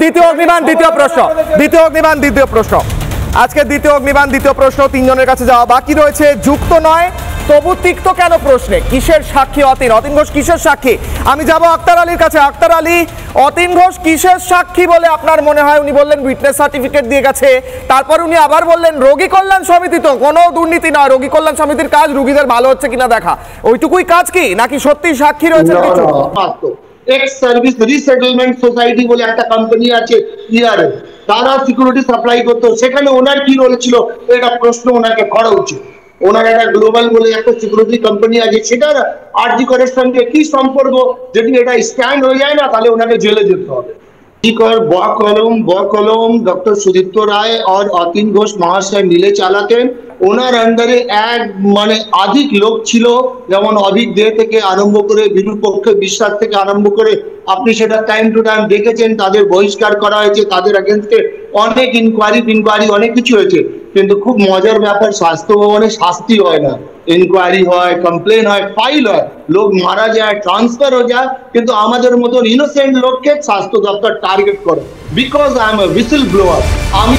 দ্বিতীয় অগ্নিবাণ দ্বিতীয় প্রশ্ন আজকে দ্বিতীয় অগ্নিবাণ দ্বিতীয় প্রশ্ন তিনজনের কাছে যাওয়া বাকি রয়েছে। যুক্ত নয় তবু তিক্ত কেন প্রশ্নে কিসের সাক্ষী অতীন ঘোষ কিসের সাক্ষী? আমি যাব আক্তার আলীর কাছে। আক্তার আলী, অতীন ঘোষ কিসের সাক্ষী বলে আপনার মনে হয়? উনি বললেন উইটনেস সার্টিফিকেট দিয়ে গেছে, তারপর উনি আবার বললেন রোগী কল্যাণ সমিতি তো কোনো দুর্নীতি নয়, রোগী কল্যাণ সমিতির কাজ রোগীদের ভালো হচ্ছে কিনা দেখা, ওইটুকুই কাজ কি নাকি সত্যি সাক্ষী রয়েছে কিছু? এক্স সার্ভিস রিসেটেলমেন্ট সোসাইটি বলে একটা কোম্পানি আছে ইয়ারে, তারা সিকিউরিটি সাপ্লাই করতো, সেখানে ওনার কি রোল ছিল এটা প্রশ্ন ওনাকে করা উচিত। ওনার একটা গ্লোবাল বলে একটা সিকিউরিটি কোম্পানি আছে, সেটার আরজি করের সঙ্গে কি সম্পর্ক? যদি এটা স্ট্যান্ড হয়ে যায় না তাহলে ওনাকে জেলে যেতে হবে। কলম ডক্টর সুদীপ্ত রায় और অতীন ঘোষ মহাশয় মিলে চালাতেন। ওনার আন্ডারে এক আধিক লোক ছিল, যেমন অভিক দে থেকে আরম্ভ করে বিরূপক্ষ বিশ্বাস থেকে আরম্ভ করে আপনি সেটা টাইম টু টাইম দেখেছেন, তাদের বহিষ্কার করা হয়েছে, তাদের এগেনস্টে অনেক ইনকোয়ারি অনেক কিছু হয়েছে। কিন্তু খুব মজার ব্যাপার, স্বাস্থ্য ভবনে শাস্তি হয় না, ইনকোয়ারি হয়, কমপ্লেন হয়, ফাইল হয়, লোক মারা যায়, ট্রান্সফার হয়ে যায়, কিন্তু আমাদের মতন ইনোসেন্ট লোককে স্বাস্থ্য দপ্তর টার্গেট করে। Because I M A whistle blower. আমি